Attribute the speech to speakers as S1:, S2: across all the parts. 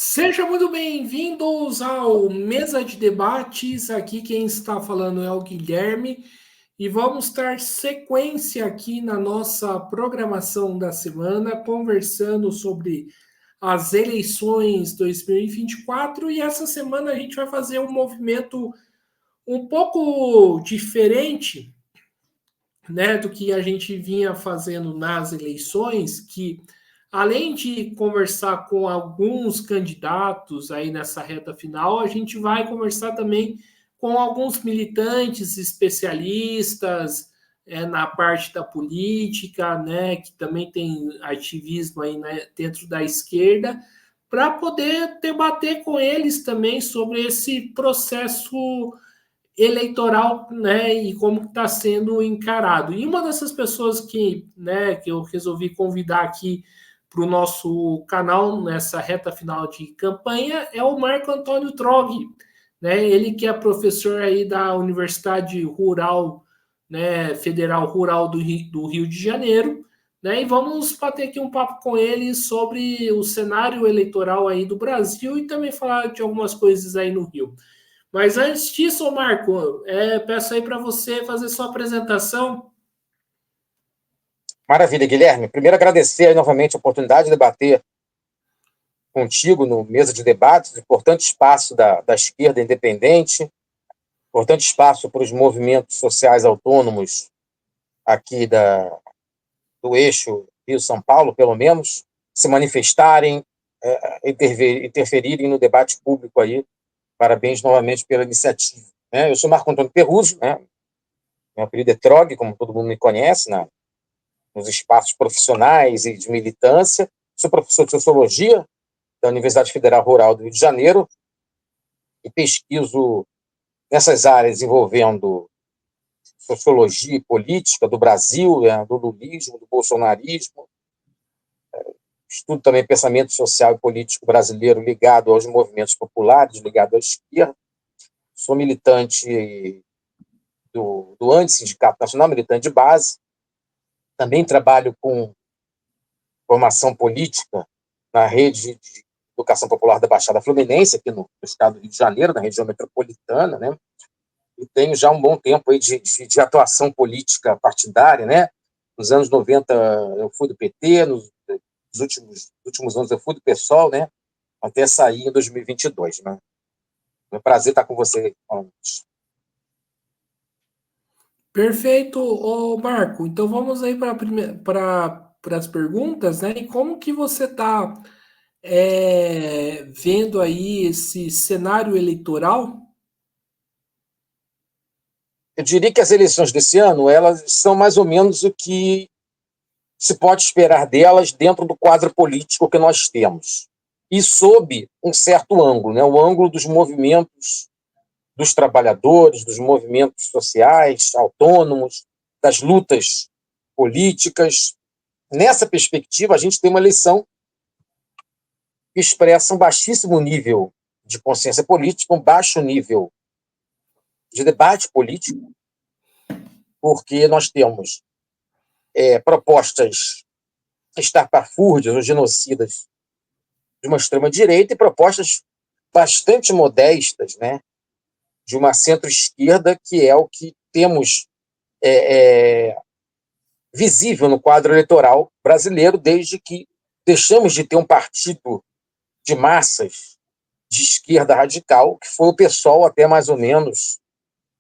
S1: Sejam muito bem-vindos ao Mesa de Debates. Aqui quem está falando é o Guilherme e vamos dar sequência aqui na nossa programação da semana, conversando sobre as eleições 2024 e essa semana a gente vai fazer um movimento um pouco diferente, né, do que a gente vinha fazendo nas eleições, que além de conversar com alguns candidatos aí nessa reta final, a gente vai conversar também com alguns militantes especialistas na parte da política, né, que também tem ativismo aí, né, dentro da esquerda, para poder debater com eles também sobre esse processo eleitoral, né, e como está sendo encarado. E uma dessas pessoas que, né, que eu resolvi convidar aqui para o nosso canal nessa reta final de campanha é o Marco Antônio Troghi, né, ele que é professor aí da Universidade Rural, né, Federal Rural do Rio de Janeiro, né, e vamos bater aqui um papo com ele sobre o cenário eleitoral aí do Brasil e também falar de algumas coisas aí no Rio. Mas antes disso, Marco, peço aí para você fazer sua apresentação.
S2: Maravilha, Guilherme. Primeiro, agradecer aí novamente a oportunidade de debater contigo no Mesa de Debates, importante espaço da esquerda independente, importante espaço para os movimentos sociais autônomos aqui do eixo Rio-São Paulo, pelo menos, se manifestarem, interferirem no debate público aí. Parabéns novamente pela iniciativa. Eu sou Marco Antônio Perruzzo, meu apelido é Troghi, como todo mundo me conhece, nos espaços profissionais e de militância. Sou professor de Sociologia da Universidade Federal Rural do Rio de Janeiro e pesquiso nessas áreas envolvendo sociologia e política do Brasil, do lulismo, do bolsonarismo. Estudo também pensamento social e político brasileiro ligado aos movimentos populares, ligado à esquerda. Sou militante do Antissindicato Nacional, militante de base. Também trabalho com formação política na rede de educação popular da Baixada Fluminense, aqui no estado do Rio de Janeiro, na região metropolitana, e tenho já um bom tempo aí de atuação política partidária, Nos anos 90 eu fui do PT, nos últimos anos eu fui do PSOL, até sair em 2022, É um prazer estar com você.
S1: Perfeito, ô Marco. Então vamos aí para as perguntas, né? E como que você está vendo aí esse cenário eleitoral?
S2: Eu diria que as eleições desse ano, elas são mais ou menos o que se pode esperar delas dentro do quadro político que nós temos. E sob um certo ângulo, o ângulo dos movimentos dos trabalhadores, dos movimentos sociais, autônomos, das lutas políticas. Nessa perspectiva, a gente tem uma eleição que expressa um baixíssimo nível de consciência política, um baixo nível de debate político, porque nós temos propostas estapafúrdias ou genocidas de uma extrema-direita e propostas bastante modestas, de uma centro-esquerda, que é o que temos visível no quadro eleitoral brasileiro, desde que deixamos de ter um partido de massas de esquerda radical, que foi o PSOL até mais ou menos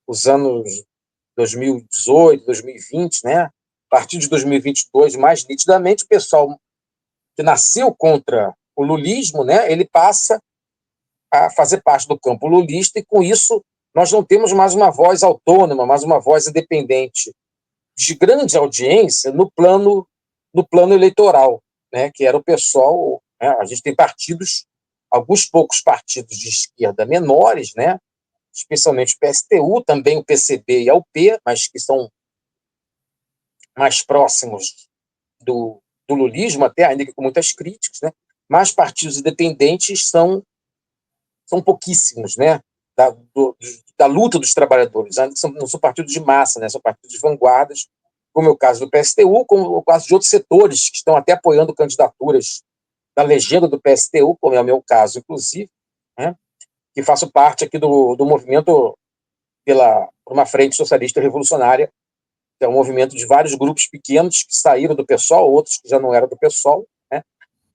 S2: os anos 2018, 2020, A partir de 2022, mais nitidamente, o PSOL, que nasceu contra o lulismo, ele passa a fazer parte do campo lulista, e com isso nós não temos mais uma voz autônoma, mais uma voz independente de grande audiência no plano eleitoral, que era o PSOL. A gente tem partidos, alguns poucos partidos de esquerda menores, especialmente o PSTU, também o PCB e a UP, mas que são mais próximos do lulismo, até ainda que com muitas críticas, mas partidos independentes são pouquíssimos, da luta dos trabalhadores. Não são partidos de massa, são partidos de vanguardas, como é o caso do PSTU, como é o caso de outros setores que estão até apoiando candidaturas da legenda do PSTU, como é o meu caso, inclusive, né, que faço parte aqui do movimento por uma frente socialista revolucionária, que é um movimento de vários grupos pequenos que saíram do PSOL, outros que já não eram do PSOL, né?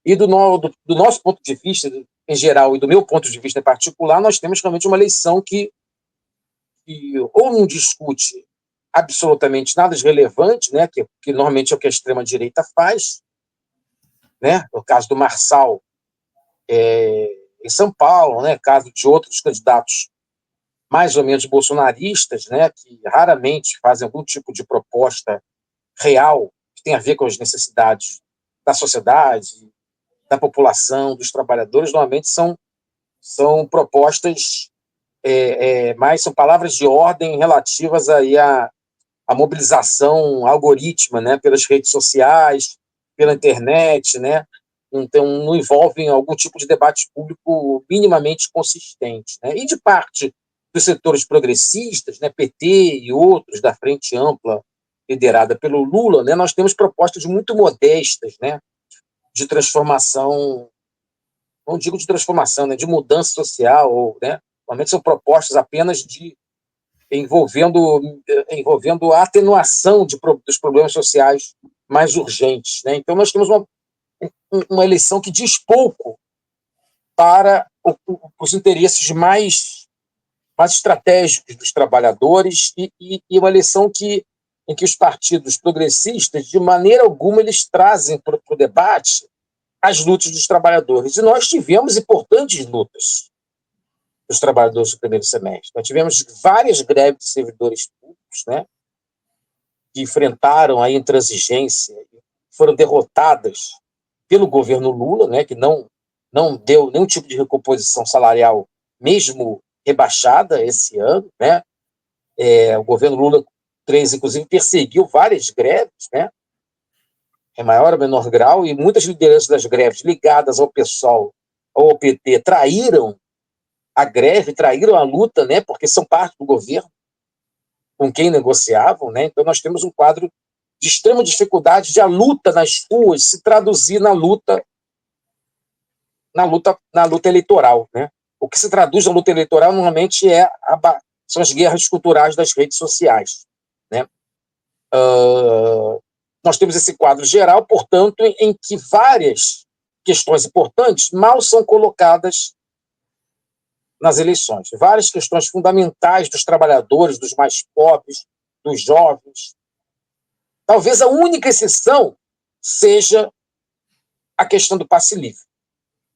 S2: E do nosso ponto de vista, em geral, e do meu ponto de vista em particular, nós temos realmente uma eleição que ou não discute absolutamente nada de relevante, né? Que normalmente é o que a extrema-direita faz, né? No caso do Marçal, em São Paulo, né? Caso de outros candidatos mais ou menos bolsonaristas, né? Que raramente fazem algum tipo de proposta real que tem a ver com as necessidades da sociedade, da população, dos trabalhadores, normalmente são propostas, mas são palavras de ordem relativas aí à mobilização algorítmica, né, pelas redes sociais, pela internet, né? Então, não envolvem algum tipo de debate público minimamente consistente, né? E de parte dos setores progressistas, né, PT e outros da Frente Ampla, liderada pelo Lula, né, nós temos propostas muito modestas, né, de transformação, não digo de transformação, né, de mudança social, ou, né, normalmente são propostas apenas envolvendo a atenuação dos problemas sociais mais urgentes, né? Então, nós temos uma eleição que diz pouco para os interesses mais estratégicos dos trabalhadores e uma eleição em que os partidos progressistas, de maneira alguma, eles trazem para o debate as lutas dos trabalhadores. E nós tivemos importantes lutas dos trabalhadores no primeiro semestre. Nós tivemos várias greves de servidores públicos, né, que enfrentaram a intransigência, foram derrotadas pelo governo Lula, né, que não deu nenhum tipo de recomposição salarial, mesmo rebaixada esse ano, né? O governo Lula 3, inclusive, perseguiu várias greves, né, em maior ou menor grau, e muitas lideranças das greves ligadas ao PSOL ou ao PT traíram a greve, traíram a luta, né, porque são parte do governo com quem negociavam, né? Então nós temos um quadro de extrema dificuldade de a luta nas ruas se traduzir na luta eleitoral, né? O que se traduz na luta eleitoral normalmente são as guerras culturais das redes sociais, né? Nós temos esse quadro geral, portanto, em que várias questões importantes mal são colocadas nas eleições. Várias questões fundamentais dos trabalhadores, dos mais pobres, dos jovens. Talvez a única exceção seja a questão do passe livre.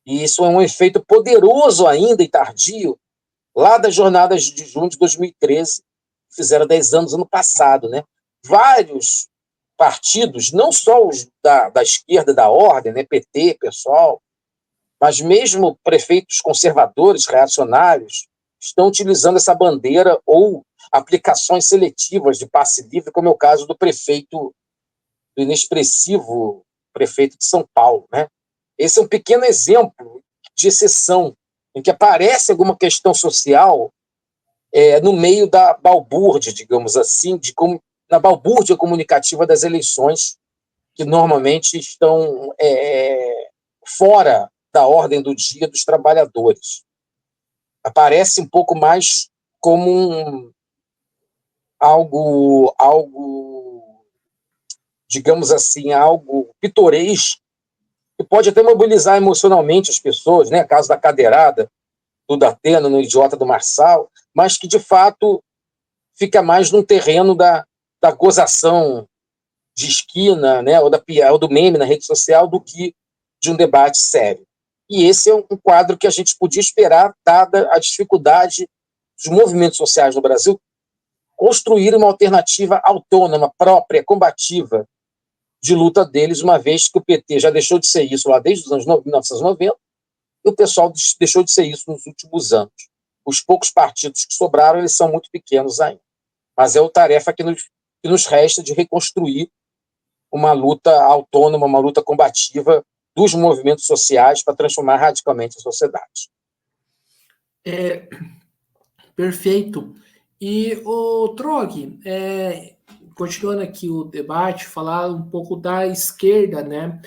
S2: E isso é um efeito poderoso ainda e tardio lá das jornadas de junho de 2013, que fizeram 10 anos ano passado, né? Vários partidos, não só os da esquerda da ordem, né, PT, PSOL, mas mesmo prefeitos conservadores, reacionários, estão utilizando essa bandeira ou aplicações seletivas de passe livre, como é o caso do inexpressivo prefeito de São Paulo, né? Esse é um pequeno exemplo de exceção, em que aparece alguma questão social no meio da balbúrdia, digamos assim, na balbúrdia comunicativa das eleições, que normalmente estão fora da ordem do dia dos trabalhadores. Aparece um pouco mais como algo, digamos assim, algo pitoresco, que pode até mobilizar emocionalmente as pessoas, né? Caso da cadeirada, do Datena, no Idiota do Marçal, mas que, de fato, fica mais num terreno da gozação de esquina, né? Ou do meme na rede social, do que de um debate sério. E esse é um quadro que a gente podia esperar, dada a dificuldade dos movimentos sociais no Brasil construir uma alternativa autônoma, própria, combativa, de luta deles, uma vez que o PT já deixou de ser isso lá desde os anos 1990, e o pessoal deixou de ser isso nos últimos anos. Os poucos partidos que sobraram, eles são muito pequenos ainda. Mas é a tarefa que nos resta de reconstruir uma luta autônoma, uma luta combativa dos movimentos sociais para transformar radicalmente a sociedade.
S1: Perfeito. E o Trog, continuando aqui o debate, falar um pouco da esquerda, né?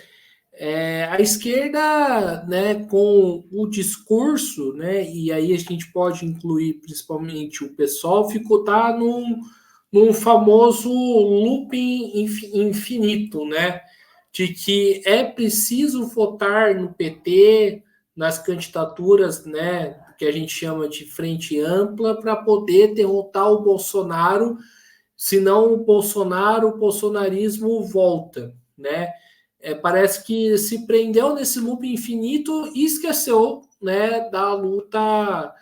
S1: A esquerda, né, com o discurso, né, e aí a gente pode incluir principalmente o pessoal, tá num famoso looping infinito, né, de que é preciso votar no PT, nas candidaturas, né, que a gente chama de frente ampla, para poder derrotar o Bolsonaro, senão o bolsonarismo volta, né? Parece que se prendeu nesse loop infinito e esqueceu, né, da luta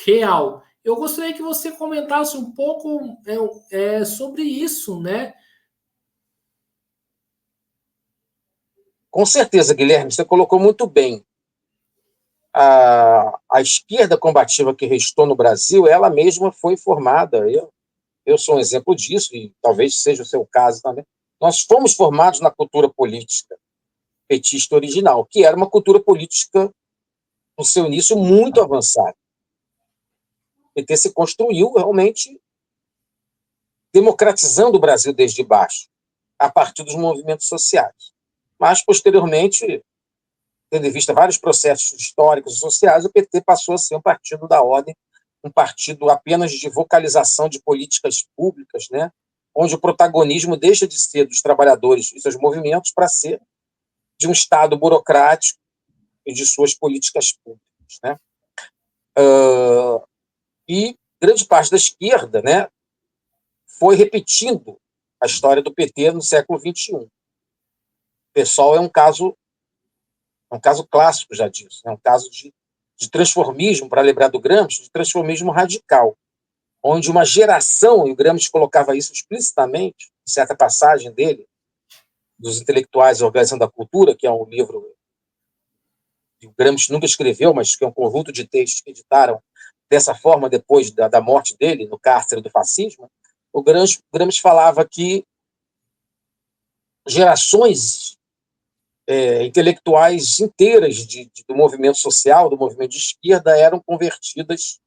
S1: real. Eu gostaria que você comentasse um pouco sobre isso, né?
S2: Com certeza, Guilherme, você colocou muito bem. A esquerda combativa que restou no Brasil, ela mesma foi formada. Eu sou um exemplo disso, e talvez seja o seu caso também. Nós fomos formados na cultura política petista original, que era uma cultura política, no seu início, muito avançada. O PT se construiu realmente democratizando o Brasil desde baixo, a partir dos movimentos sociais. Mas, posteriormente, tendo em vista vários processos históricos e sociais, o PT passou a ser um partido da ordem, um partido apenas de vocalização de políticas públicas, né? Onde o protagonismo deixa de ser dos trabalhadores e seus movimentos para ser de um Estado burocrático e de suas políticas públicas, né? E grande parte da esquerda, né, foi repetindo a história do PT no século XXI. O PSOL é um caso clássico já disso, é um caso de transformismo, para lembrar do Gramsci, de transformismo radical, onde uma geração, e o Gramsci colocava isso explicitamente, em certa passagem dele, dos intelectuais e organização da cultura, que é um livro que o Gramsci nunca escreveu, mas que é um conjunto de textos que editaram dessa forma depois da morte dele, no cárcere do fascismo. O Gramsci falava que gerações intelectuais inteiras do movimento social, do movimento de esquerda, eram convertidas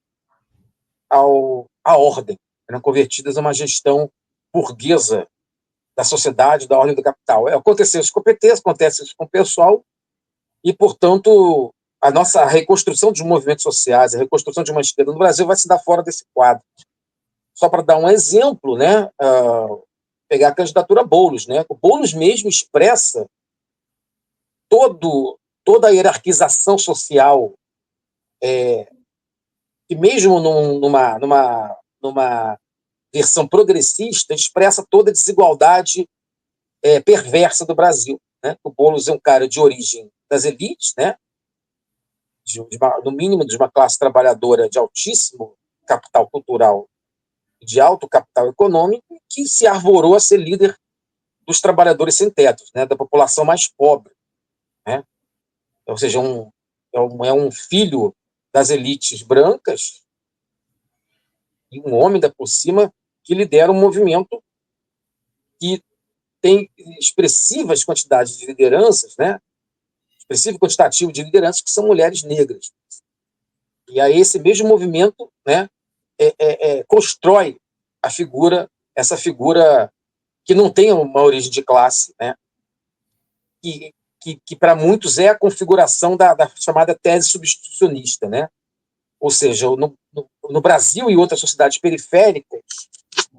S2: à ordem, eram convertidas a uma gestão burguesa da sociedade, da ordem do capital. Aconteceu isso com o PT, acontece isso com o pessoal, e, portanto, a nossa reconstrução dos movimentos sociais, a reconstrução de uma esquerda no Brasil vai se dar fora desse quadro. Só para dar um exemplo, né, pegar a candidatura Boulos, né? O Boulos mesmo expressa toda a hierarquização social, que mesmo numa versão progressista, expressa toda a desigualdade perversa do Brasil, né? O Boulos é um cara de origem das elites, né? No mínimo de uma classe trabalhadora de altíssimo capital cultural e de alto capital econômico, que se arvorou a ser líder dos trabalhadores sem teto, né? Da população mais pobre, né? Ou seja, é um filho das elites brancas e um homem da por cima que lidera um movimento que tem expressivas quantidades de lideranças, né? Expressivo quantitativo de lideranças que são mulheres negras. E aí esse mesmo movimento, né, constrói essa figura que não tem uma origem de classe, né? Que para muitos é a configuração da chamada tese substitucionista, né? Ou seja, no Brasil e outras sociedades periféricas,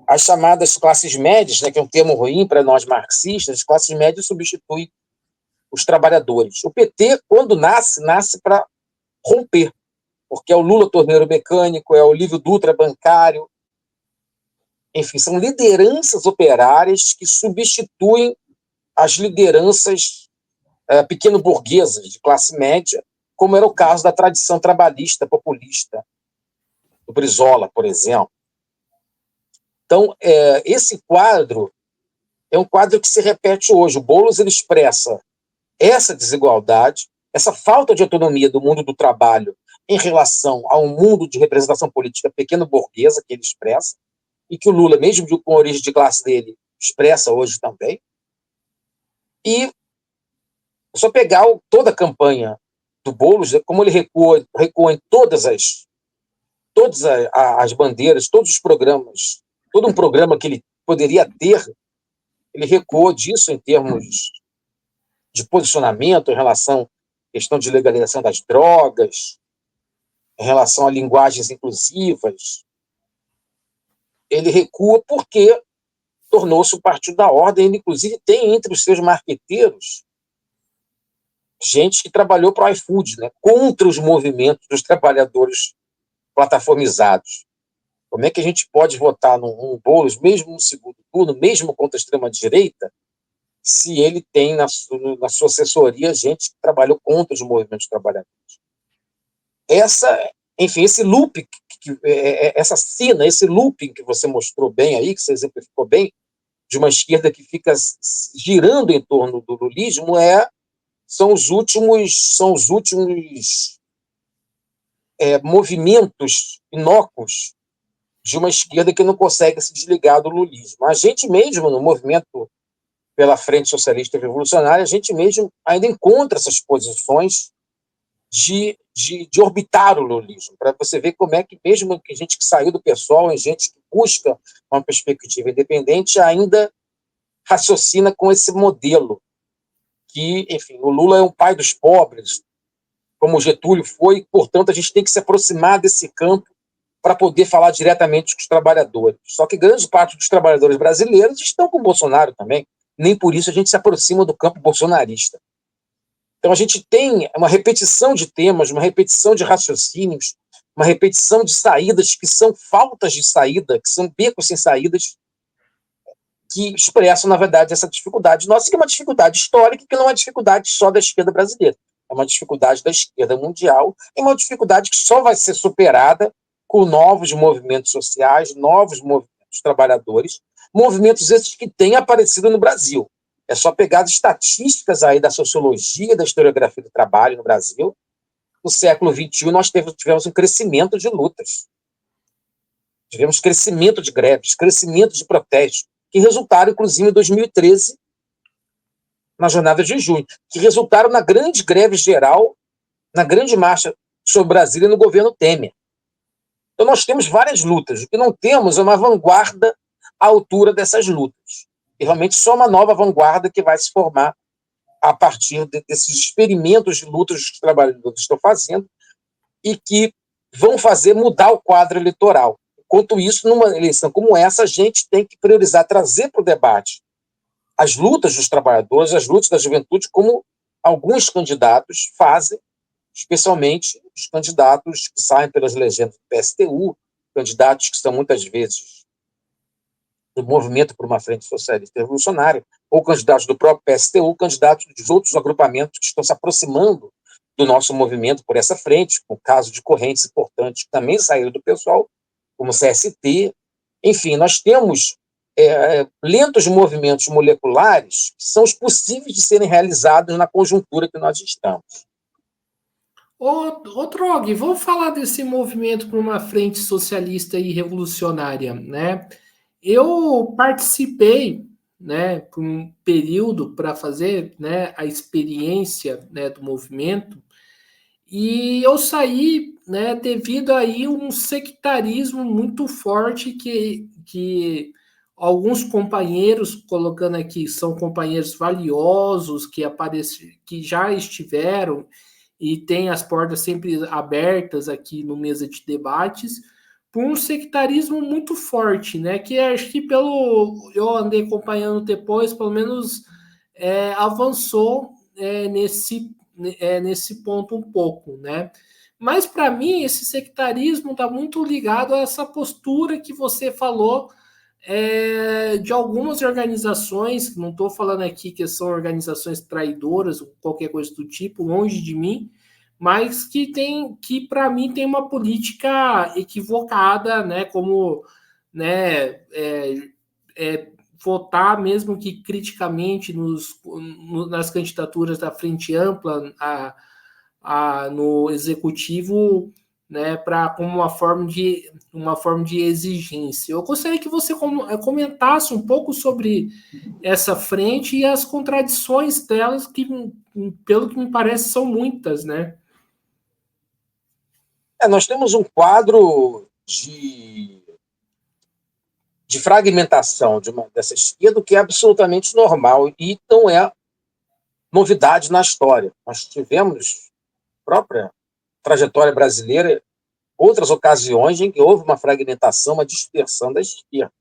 S2: as chamadas classes médias, né, que é um termo ruim para nós marxistas, as classes médias substituem os trabalhadores. O PT, quando nasce para romper, porque é o Lula torneiro mecânico, é o Lívio Dutra bancário, enfim, são lideranças operárias que substituem as lideranças pequeno-burguesas de classe média, como era o caso da tradição trabalhista populista, do Brizola, por exemplo. Então, esse quadro é um quadro que se repete hoje. O Boulos ele expressa essa desigualdade, essa falta de autonomia do mundo do trabalho em relação ao mundo de representação política pequeno-burguesa que ele expressa, e que o Lula, mesmo com a origem de classe dele, expressa hoje também. E é só pegar toda a campanha do Boulos, como ele recua em todas as bandeiras, todos os programas, todo um programa que ele poderia ter, ele recuou disso em termos de posicionamento em relação à questão de legalização das drogas, em relação a linguagens inclusivas, ele recua porque tornou-se o partido da ordem. Ele, inclusive, tem entre os seus marqueteiros gente que trabalhou para o iFood, né, contra os movimentos dos trabalhadores plataformizados. Como é que a gente pode votar num Boulos, mesmo no segundo turno, mesmo contra a extrema-direita, se ele tem na sua assessoria gente que trabalhou contra os movimentos trabalhadores? Enfim, esse loop, essa cena, esse looping que você mostrou bem aí, que você exemplificou bem, de uma esquerda que fica girando em torno do lulismo, são os últimos movimentos inócuos de uma esquerda que não consegue se desligar do lulismo. A gente mesmo, no movimento pela Frente Socialista Revolucionária, a gente mesmo ainda encontra essas posições de orbitar o lulismo, para você ver como é que mesmo que gente que saiu do PSOL, gente que busca uma perspectiva independente, ainda raciocina com esse modelo que, enfim, o Lula é um pai dos pobres, como o Getúlio foi, portanto, a gente tem que se aproximar desse campo para poder falar diretamente com os trabalhadores. Só que grande parte dos trabalhadores brasileiros estão com o Bolsonaro também, nem por isso a gente se aproxima do campo bolsonarista. Então a gente tem uma repetição de temas, uma repetição de raciocínios, uma repetição de saídas que são faltas de saída, que são becos sem saídas, que expressam, na verdade, essa dificuldade nossa, que é uma dificuldade histórica, que não é uma dificuldade só da esquerda brasileira. É uma dificuldade da esquerda mundial, é uma dificuldade que só vai ser superada com novos movimentos sociais, novos movimentos trabalhadores, movimentos esses que têm aparecido no Brasil. É só pegar as estatísticas aí da sociologia, da historiografia do trabalho no Brasil. No século XXI, nós tivemos um crescimento de lutas. Tivemos crescimento de greves, crescimento de protestos, que resultaram, inclusive, em 2013, na jornada de junho, que resultaram na grande greve geral, na grande marcha sobre Brasília no governo Temer. Então, nós temos várias lutas. O que não temos é uma vanguarda à altura dessas lutas. E realmente só uma nova vanguarda que vai se formar a partir desses experimentos de lutas que os trabalhadores estão fazendo e que vão fazer mudar o quadro eleitoral. Enquanto isso, numa eleição como essa, a gente tem que priorizar, trazer para o debate as lutas dos trabalhadores, as lutas da juventude, como alguns candidatos fazem, especialmente os candidatos que saem pelas legendas do PSTU, candidatos que são muitas vezes do Movimento por uma Frente Socialista Revolucionária, ou candidatos do próprio PSTU, candidatos dos outros agrupamentos que estão se aproximando do nosso movimento por essa frente, com o caso de correntes importantes que também saíram do pessoal, como o CST. Enfim, nós temos lentos movimentos moleculares que são os possíveis de serem realizados na conjuntura que nós estamos.
S1: Ô Trog, vamos falar desse movimento por uma frente socialista e revolucionária, né? Eu participei, né, por um período para fazer, né, a experiência, né, do movimento, e eu saí, né, devido aí um sectarismo muito forte que alguns companheiros, colocando aqui, são companheiros valiosos que já estiveram e têm as portas sempre abertas aqui no mesa de debates, por um sectarismo muito forte, né? Que acho que eu andei acompanhando depois, pelo menos avançou nesse ponto um pouco, né? Mas para mim esse sectarismo está muito ligado a essa postura que você falou de algumas organizações, não estou falando aqui que são organizações traidoras ou qualquer coisa do tipo, longe de mim, mas que para mim tem uma política equivocada, né? Como né, votar mesmo que criticamente nas candidaturas da Frente Ampla no executivo, né, como uma forma de exigência. Eu gostaria que você comentasse um pouco sobre essa frente e as contradições delas, que, pelo que me parece, são muitas, né?
S2: Nós temos um quadro de fragmentação dessa esquerda que é absolutamente normal e não é novidade na história. Nós tivemos, própria trajetória brasileira, outras ocasiões em que houve uma fragmentação, uma dispersão da esquerda,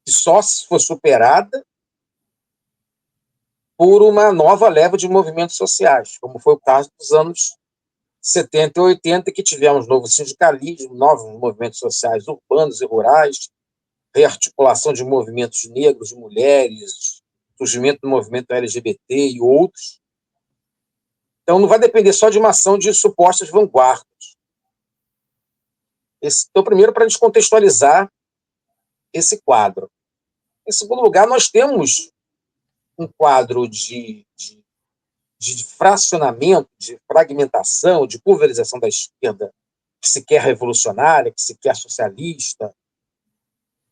S2: que só foi superada por uma nova leva de movimentos sociais, como foi o caso dos anos 70 e 80, que tivemos novo sindicalismo, novos movimentos sociais urbanos e rurais, rearticulação de movimentos negros e mulheres, surgimento do movimento LGBT e outros. Então, não vai depender só de uma ação de supostas vanguardas. Então, primeiro, para a gente contextualizar esse quadro. Em segundo lugar, nós temos um quadro de fracionamento, de fragmentação, de pulverização da esquerda, que se quer revolucionária, que se quer socialista,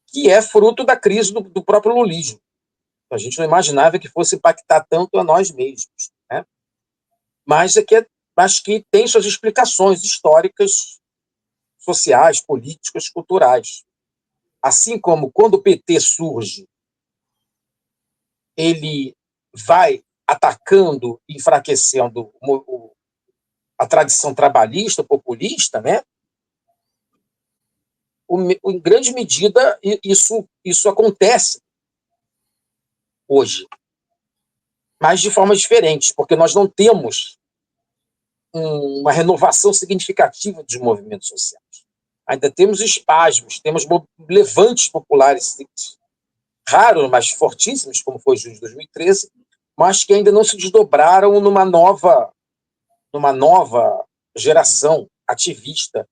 S2: que é fruto da crise do próprio lulismo. A gente não imaginava que fosse impactar tanto a nós mesmos, né? Mas que tem suas explicações históricas, sociais, políticas, culturais. Assim como quando o PT surge, ele vai atacando e enfraquecendo a tradição trabalhista, populista, né? Em grande medida, isso acontece hoje, mas de forma diferente, porque nós não temos uma renovação significativa dos movimentos sociais. Ainda temos espasmos, temos levantes populares raros, mas fortíssimos, como foi o de 2013, mas que ainda não se desdobraram numa nova geração ativista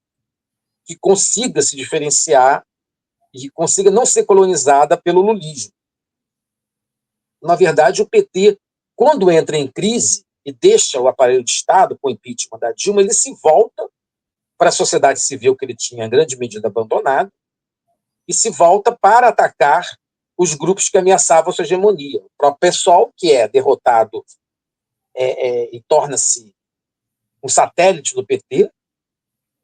S2: que consiga se diferenciar e consiga não ser colonizada pelo lulismo. Na verdade, o PT, quando entra em crise e deixa o aparelho de Estado com o impeachment da Dilma, ele se volta para a sociedade civil que ele tinha em grande medida abandonado e se volta para atacar os grupos que ameaçavam a sua hegemonia. O próprio PSOL, que é derrotado e torna-se um satélite do PT,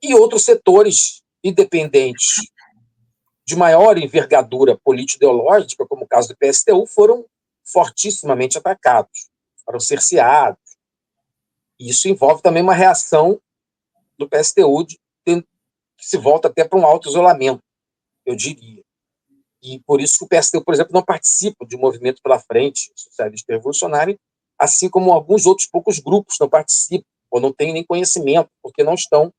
S2: e outros setores independentes de maior envergadura político-ideológica, como o caso do PSTU, foram fortissimamente atacados, foram cerceados. E isso envolve também uma reação do PSTU que se volta até para um auto-isolamento, eu diria. E por isso que o PSTU, por exemplo, não participa de um movimento pela frente socialista revolucionário, assim como alguns outros poucos grupos não participam, ou não têm nem conhecimento, porque não estão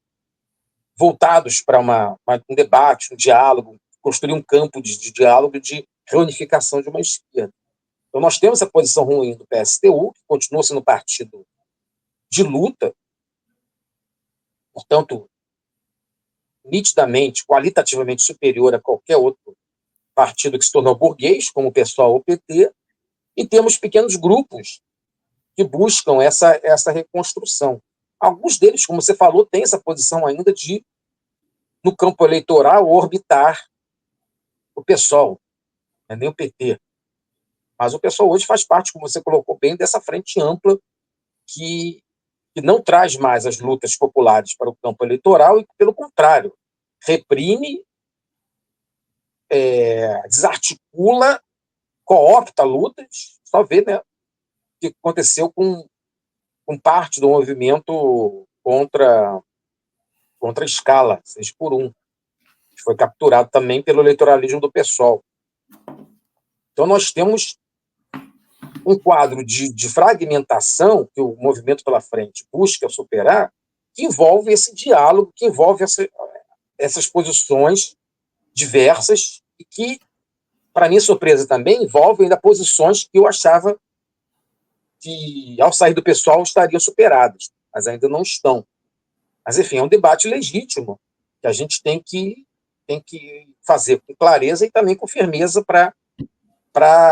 S2: voltados para um debate, um diálogo, construir um campo de diálogo, de reunificação de uma esquerda. Então, nós temos a posição ruim do PSTU, que continua sendo um partido de luta, portanto, nitidamente, qualitativamente superior a qualquer outro partido que se tornou burguês, como o PSOL ou o PT, e temos pequenos grupos que buscam essa reconstrução. Alguns deles, como você falou, têm essa posição ainda de, no campo eleitoral, orbitar o PSOL, né, nem o PT. Mas o PSOL hoje faz parte, como você colocou bem, dessa frente ampla que não traz mais as lutas populares para o campo eleitoral e, pelo contrário, reprime, desarticula, coopta lutas. Só vê, né, o que aconteceu com parte do movimento contra a escala 6x1, que foi capturado também pelo eleitoralismo do PSOL. Então, nós temos um quadro de fragmentação que o Movimento pela Frente busca superar, que envolve esse diálogo, que envolve essas posições diversas e que, para minha surpresa também, envolve ainda posições que eu achava que, ao sair do PSOL, estariam superadas, mas ainda não estão. Mas, enfim, é um debate legítimo que a gente tem que fazer com clareza e também com firmeza para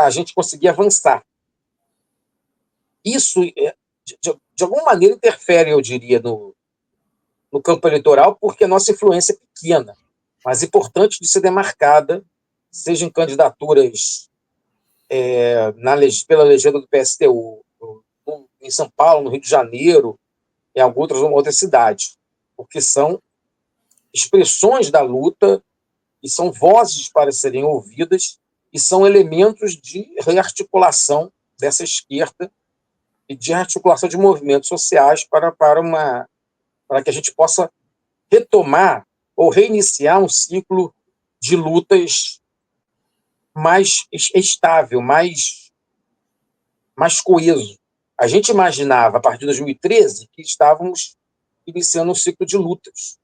S2: a gente conseguir avançar. Isso, de alguma maneira, interfere, eu diria, no campo eleitoral, porque a nossa influência é pequena, mas importante de ser demarcada, seja em candidaturas pela legenda do PSTU, em São Paulo, no Rio de Janeiro, em algumas outras cidades, porque são expressões da luta e são vozes para serem ouvidas e são elementos de rearticulação dessa esquerda e de articulação de movimentos sociais para que a gente possa retomar ou reiniciar um ciclo de lutas mais estável, mais coeso. A gente imaginava, a partir de 2013, que estávamos iniciando um ciclo de lutas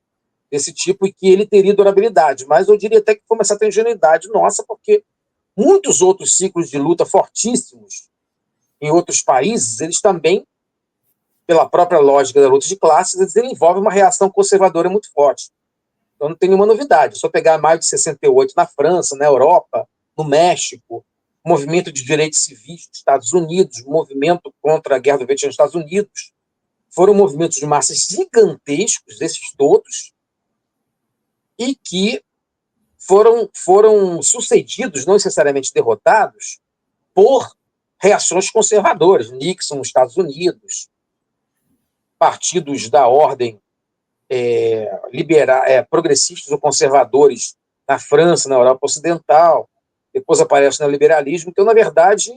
S2: desse tipo e que ele teria durabilidade, mas eu diria até que foi uma certa ingenuidade nossa, porque muitos outros ciclos de luta fortíssimos em outros países, eles também, pela própria lógica da luta de classes, eles envolvem uma reação conservadora muito forte. Então não tem nenhuma novidade. Se eu pegar maio de 68 na França, na Europa, no México, o movimento de direitos civis dos Estados Unidos, o movimento contra a guerra do Vietnã nos Estados Unidos, foram movimentos de massas gigantescos, esses todos, e que foram sucedidos, não necessariamente derrotados, por reações conservadoras. Nixon nos Estados Unidos, partidos da ordem progressistas ou conservadores na França, na Europa Ocidental, depois aparece o neoliberalismo. Então, na verdade,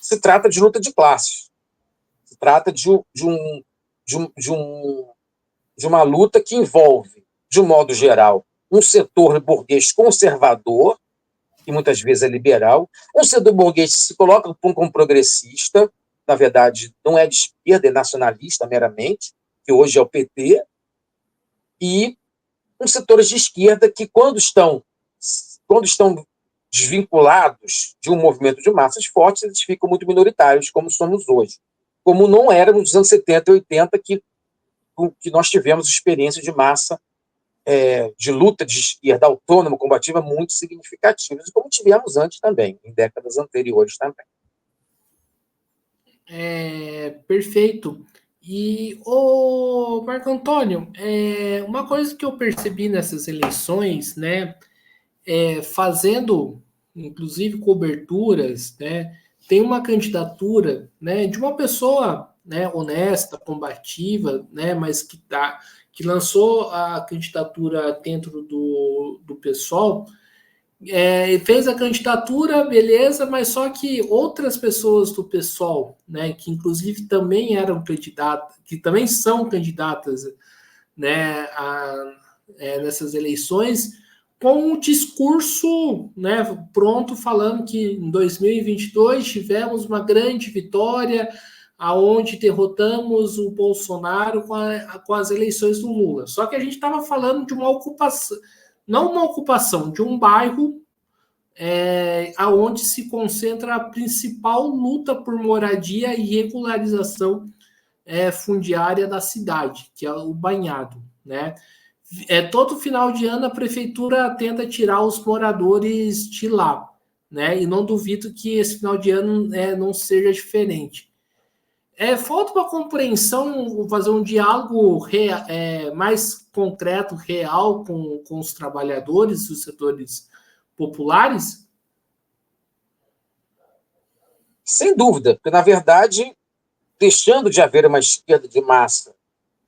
S2: se trata de luta de classes. Se trata de uma luta que envolve, de um modo geral, um setor burguês conservador, que muitas vezes é liberal, um setor burguês que se coloca como progressista, na verdade, não é de esquerda, é nacionalista meramente, que hoje é o PT, e uns setores de esquerda que, quando estão desvinculados de um movimento de massas fortes, eles ficam muito minoritários, como somos hoje. Como não éramos nos anos 70 e 80, que nós tivemos experiência de massa, de luta de esquerda autônoma, combativa, muito significativas, como tivemos antes também, em décadas anteriores também.
S1: Perfeito. E, o Marco Antônio, uma coisa que eu percebi nessas eleições, né, fazendo, inclusive, coberturas, né, tem uma candidatura, né, de uma pessoa, né, honesta, combativa, né, mas que lançou a candidatura dentro do PSOL, fez a candidatura, beleza, mas só que outras pessoas do PSOL, né, que inclusive também eram candidatas, que também são candidatas, né, nessas eleições, com um discurso, né, pronto, falando que em 2022 tivemos uma grande vitória, aonde derrotamos o Bolsonaro com as eleições do Lula. Só que a gente estava falando de uma ocupação, não uma ocupação, de um bairro aonde se concentra a principal luta por moradia e regularização fundiária da cidade, que é o Banhado, né? Todo final de ano a prefeitura tenta tirar os moradores de lá, né? E não duvido que esse final de ano não seja diferente. Falta uma compreensão, fazer um diálogo mais concreto, real, com os trabalhadores, os setores populares?
S2: Sem dúvida, porque, na verdade, deixando de haver uma esquerda de massa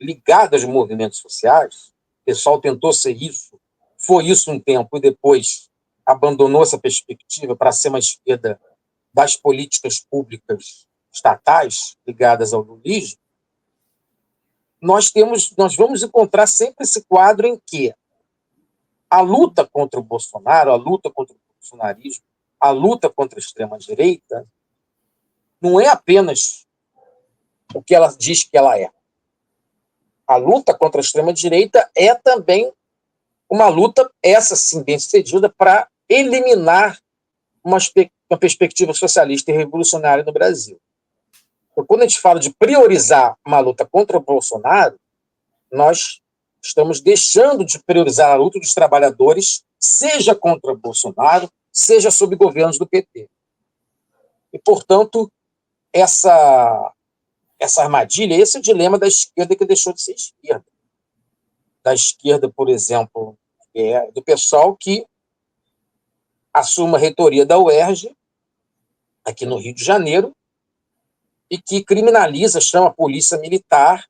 S2: ligada aos movimentos sociais, o pessoal tentou ser isso, foi isso um tempo e depois abandonou essa perspectiva para ser uma esquerda das políticas públicas estatais ligadas ao lulismo. Nós vamos encontrar sempre esse quadro em que a luta contra o Bolsonaro, a luta contra o bolsonarismo, a luta contra a extrema-direita não é apenas o que ela diz que ela é. A luta contra a extrema-direita é também uma luta, essa sim, bem-sucedida, para eliminar uma perspectiva socialista e revolucionária no Brasil. Então, quando a gente fala de priorizar uma luta contra o Bolsonaro, nós estamos deixando de priorizar a luta dos trabalhadores, seja contra o Bolsonaro, seja sob governos do PT. E, portanto, essa armadilha, esse é o dilema da esquerda que deixou de ser esquerda. Da esquerda, por exemplo, do pessoal que assume a reitoria da UERJ, aqui no Rio de Janeiro, e que criminaliza, chama a polícia militar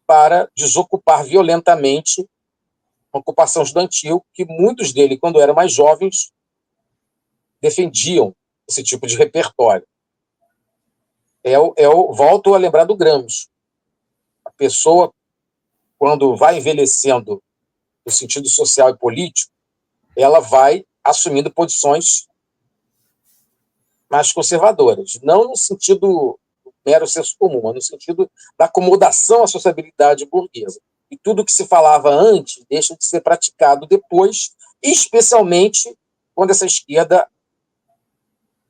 S2: para desocupar violentamente uma ocupação estudantil, que muitos deles, quando eram mais jovens, defendiam esse tipo de repertório. Volto a lembrar do Gramsci. A pessoa, quando vai envelhecendo no sentido social e político, ela vai assumindo posições mais conservadoras, não no sentido mero senso comum, mas no sentido da acomodação à sociabilidade burguesa. E tudo que se falava antes deixa de ser praticado depois, especialmente quando essa esquerda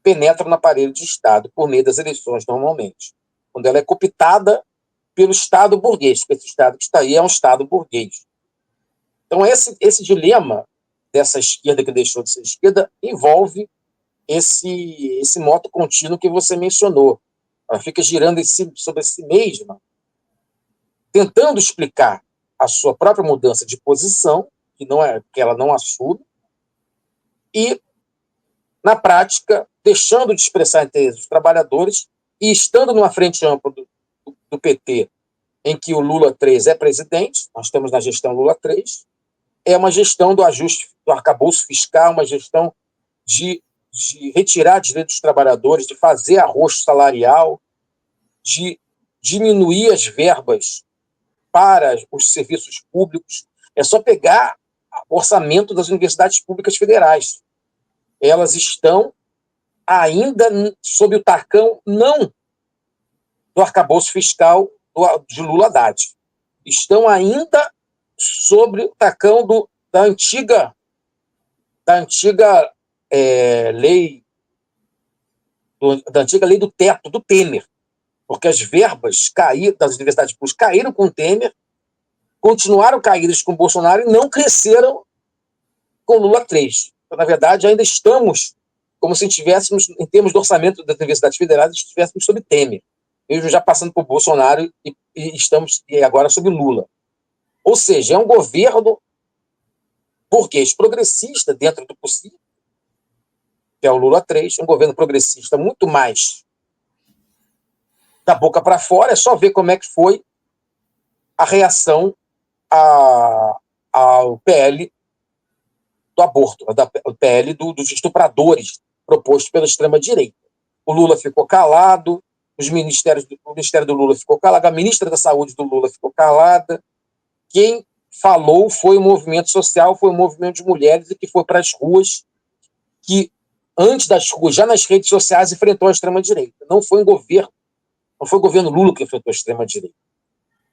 S2: penetra no aparelho de Estado, por meio das eleições, normalmente. Quando ela é cooptada pelo Estado burguês, porque esse Estado que está aí é um Estado burguês. Então, esse dilema dessa esquerda que deixou de ser esquerda envolve esse moto contínuo que você mencionou. Ela fica girando sobre si mesma, tentando explicar a sua própria mudança de posição, que ela não assume, e, na prática, deixando de expressar interesses dos trabalhadores e estando numa frente ampla do PT, em que o Lula 3 é presidente, nós estamos na gestão Lula 3, é uma gestão do ajuste do arcabouço fiscal, uma gestão de retirar direitos dos trabalhadores, de fazer arrocho salarial, de diminuir as verbas para os serviços públicos. É só pegar o orçamento das universidades públicas federais. Elas estão ainda sob o tacão, não do arcabouço fiscal de Lula Haddad. Estão ainda sobre o tacão da antiga lei do teto, do Temer, porque as verbas das universidades públicas caíram com o Temer, continuaram caídas com o Bolsonaro e não cresceram com o Lula 3. Então, na verdade, ainda estamos como se estivéssemos, em termos do orçamento das universidades federais, estivéssemos sob Temer, mesmo já passando por Bolsonaro e agora sob Lula. Ou seja, é um governo burguês progressista dentro do possível, que é o Lula 3, um governo progressista muito mais da boca para fora. É só ver como é que foi a reação ao PL do aborto, o PL dos estupradores, proposto pela extrema-direita. O Lula ficou calado, o Ministério do Lula ficou calado, a ministra da Saúde do Lula ficou calada. Quem falou foi o movimento social, foi o movimento de mulheres, e que foi para as ruas, que antes das ruas, já nas redes sociais, enfrentou a extrema-direita. Não foi o governo Lula que enfrentou a extrema-direita.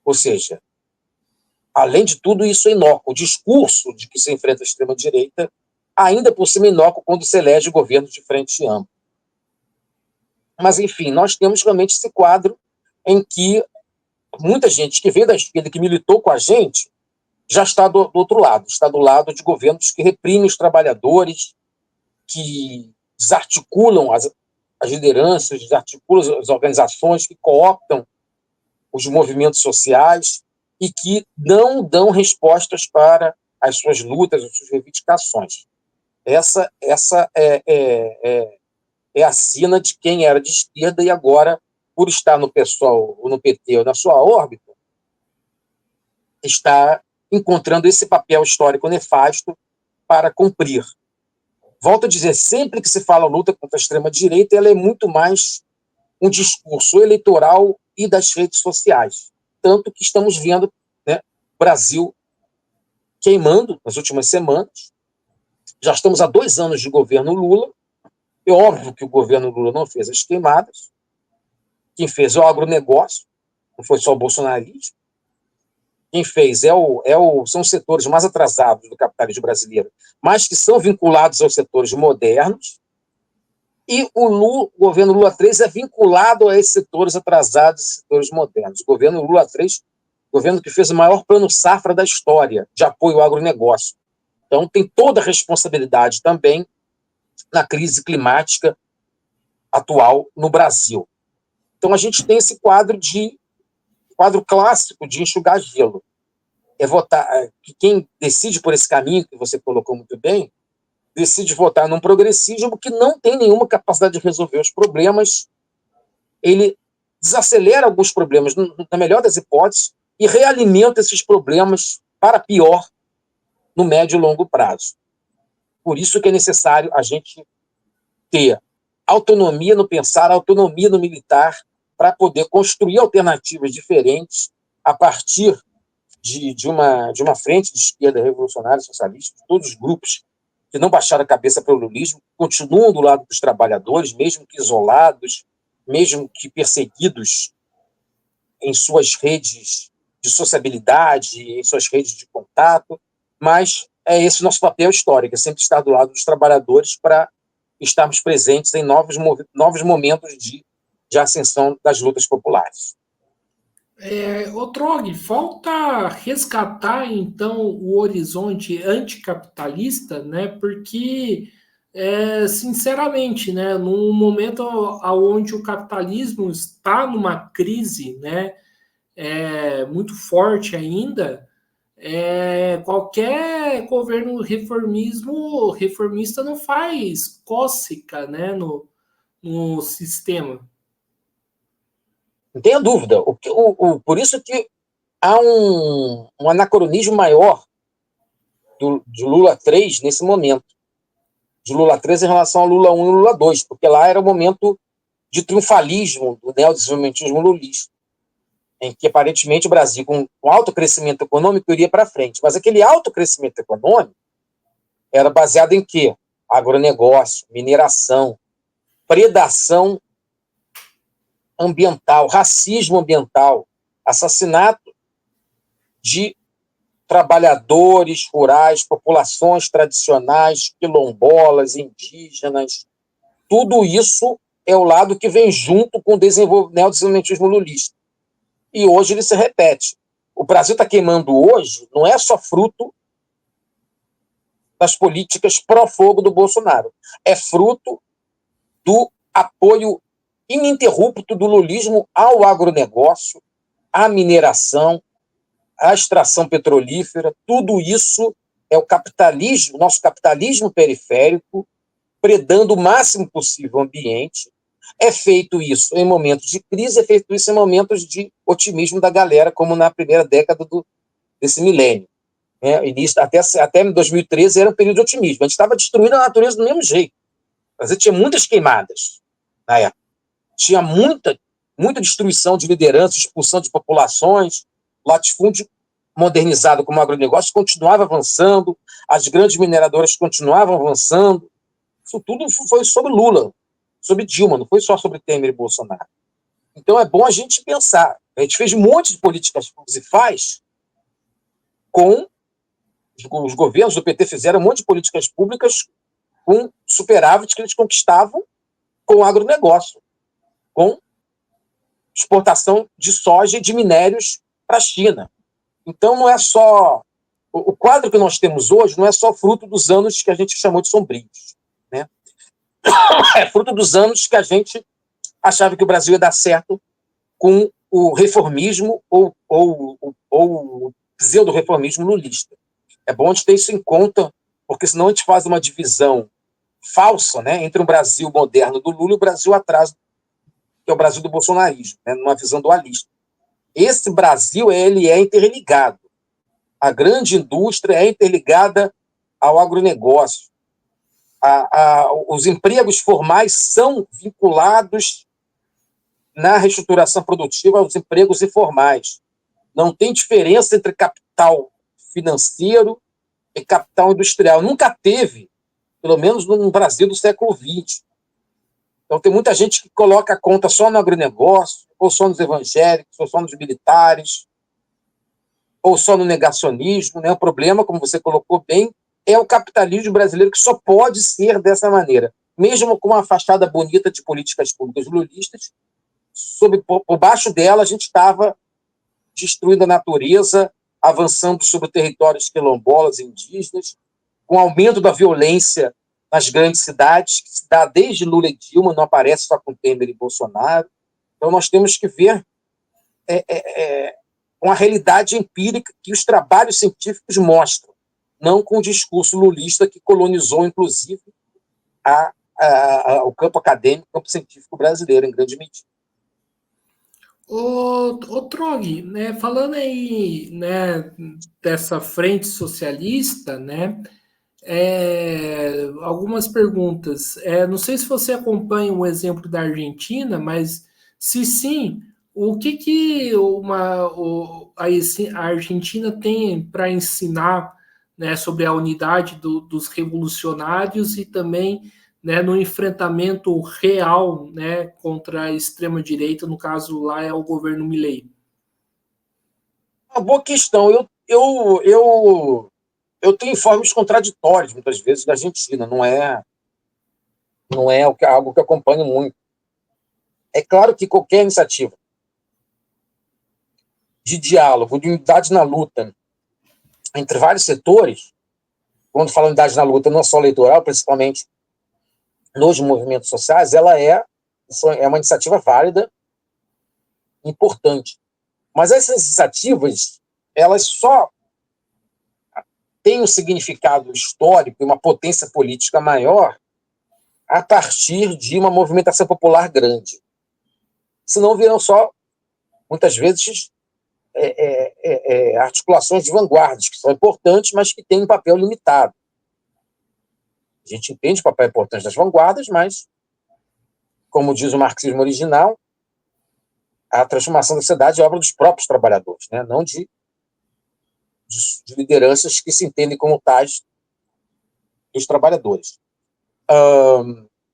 S2: Ou seja, além de tudo, isso é inócuo. O discurso de que se enfrenta a extrema-direita, ainda por cima inócuo quando se elege governos de frente ampla. Mas, enfim, nós temos realmente esse quadro em que muita gente que veio da esquerda, que militou com a gente, já está do outro lado, está do lado de governos que reprimem os trabalhadores, que desarticulam as lideranças, desarticulam as organizações, que cooptam os movimentos sociais e que não dão respostas para as suas lutas, as suas reivindicações. Essa é a sina de quem era de esquerda e agora, por estar no PSOL ou no PT ou na sua órbita, está encontrando esse papel histórico nefasto para cumprir. Volto a dizer, sempre que se fala luta contra a extrema-direita, ela é muito mais um discurso eleitoral e das redes sociais. Tanto que estamos vendo, né, o Brasil queimando nas últimas semanas. Já estamos há 2 anos de governo Lula. É óbvio que o governo Lula não fez as queimadas. Quem fez é o agronegócio, não foi só o bolsonarismo. Quem fez são os setores mais atrasados do capitalismo brasileiro, mas que são vinculados aos setores modernos. E o governo Lula 3 é vinculado a esses setores atrasados e setores modernos. O governo Lula 3, governo que fez o maior plano safra da história de apoio ao agronegócio. Então, tem toda a responsabilidade também na crise climática atual no Brasil. Então, a gente tem esse quadro clássico de enxugar gelo. É votar, quem decide por esse caminho, que você colocou muito bem, decide votar num progressismo que não tem nenhuma capacidade de resolver os problemas. Ele desacelera alguns problemas, na melhor das hipóteses, e realimenta esses problemas para pior no médio e longo prazo. Por isso que é necessário a gente ter autonomia no pensar, autonomia no militar, para poder construir alternativas diferentes a partir de uma frente de esquerda revolucionária socialista, de todos os grupos que não baixaram a cabeça para o lulismo, continuam do lado dos trabalhadores, mesmo que isolados, mesmo que perseguidos em suas redes de sociabilidade, em suas redes de contato, mas é esse o nosso papel histórico, é sempre estar do lado dos trabalhadores para estarmos presentes em novos momentos de ascensão das lutas populares.
S1: Trog, falta resgatar, então, o horizonte anticapitalista, né? Porque, sinceramente, né, num momento onde o capitalismo está numa crise, né, muito forte ainda, qualquer governo reformista não faz cócega, né, no sistema.
S2: Não tenha dúvida. Por isso que há um anacronismo maior de Lula 3 nesse momento. De Lula 3 em relação a Lula 1 e Lula 2, porque lá era o momento de triunfalismo do neodesenvolvimentismo lulista, em que aparentemente o Brasil, com alto crescimento econômico, iria para frente. Mas aquele alto crescimento econômico era baseado em quê? Agronegócio, mineração, predação ambiental, racismo ambiental, assassinato de trabalhadores rurais, populações tradicionais, quilombolas, indígenas. Tudo isso é o lado que vem junto com o neodesenvolvimentismo lulista. E hoje ele se repete. O Brasil está queimando hoje, não é só fruto das políticas pró-fogo do Bolsonaro. É fruto do apoio ininterrupto do lulismo ao agronegócio, à mineração, à extração petrolífera. Tudo isso é o capitalismo, nosso capitalismo periférico, predando o máximo possível o ambiente. É feito isso em momentos de crise, é feito isso em momentos de otimismo da galera, como na primeira década desse milênio. Início, até 2013 era um período de otimismo. A gente estava destruindo a natureza do mesmo jeito. O Brasil tinha muitas queimadas na época. Tinha muita destruição de lideranças, expulsão de populações, latifúndio modernizado como agronegócio continuava avançando, as grandes mineradoras continuavam avançando. Isso tudo foi sobre Lula, sobre Dilma, não foi só sobre Temer e Bolsonaro. Então é bom a gente pensar. A gente fez um monte de políticas públicas e faz com os governos do PT fizeram um monte de políticas públicas com superávit que eles conquistavam com o agronegócio, com exportação de soja e de minérios para a China. Então não é só... O quadro que nós temos hoje não é só fruto dos anos que a gente chamou de sombrios, né? É fruto dos anos que a gente achava que o Brasil ia dar certo com o reformismo ou o pseudo-reformismo lulista. É bom a gente ter isso em conta, porque senão a gente faz uma divisão falsa, né, entre o Brasil moderno do Lula e o Brasil atrás, que é o Brasil do bolsonarismo, né, numa visão dualista. Esse Brasil ele é interligado. A grande indústria é interligada ao agronegócio. Os empregos formais são vinculados na reestruturação produtiva aos empregos informais. Não tem diferença entre capital financeiro e capital industrial. Nunca teve, pelo menos no Brasil do século XX. Então tem muita gente que coloca a conta só no agronegócio, ou só nos evangélicos, ou só nos militares, ou só no negacionismo. Né? O problema, como você colocou bem, é o capitalismo brasileiro que só pode ser dessa maneira. Mesmo com uma fachada bonita de políticas públicas lulistas, por baixo dela a gente estava destruindo a natureza, avançando sobre territórios quilombolas e indígenas, com o aumento da violência nas grandes cidades, que se dá desde Lula e Dilma, não aparece só com Temer e Bolsonaro. Então nós temos que ver uma realidade empírica que os trabalhos científicos mostram, não com o discurso lulista que colonizou, inclusive, o campo acadêmico, o campo científico brasileiro, em grande medida.
S1: Trog, né, falando aí, né, dessa frente socialista, né, algumas perguntas. Não sei se você acompanha o exemplo da Argentina, mas Se sim, o que a Argentina tem para ensinar, né, sobre a unidade dos revolucionários e também, né, no enfrentamento real, né, contra a extrema-direita, no caso lá é o governo Milei?
S2: Uma boa questão. Eu tenho informes contraditórios, muitas vezes, da Argentina. Não é algo que eu acompanho muito. É claro que qualquer iniciativa de diálogo, de unidade na luta entre vários setores, quando falo unidade na luta, não só eleitoral, principalmente nos movimentos sociais, é uma iniciativa válida, importante. Mas essas iniciativas, elas só têm um significado histórico e uma potência política maior a partir de uma movimentação popular grande. Senão virão só, muitas vezes, articulações de vanguardas, que são importantes, mas que têm um papel limitado. A gente entende o papel importante das vanguardas, mas, como diz o marxismo original, a transformação da sociedade é obra dos próprios trabalhadores, né? Não de lideranças que se entendem como tais dos trabalhadores.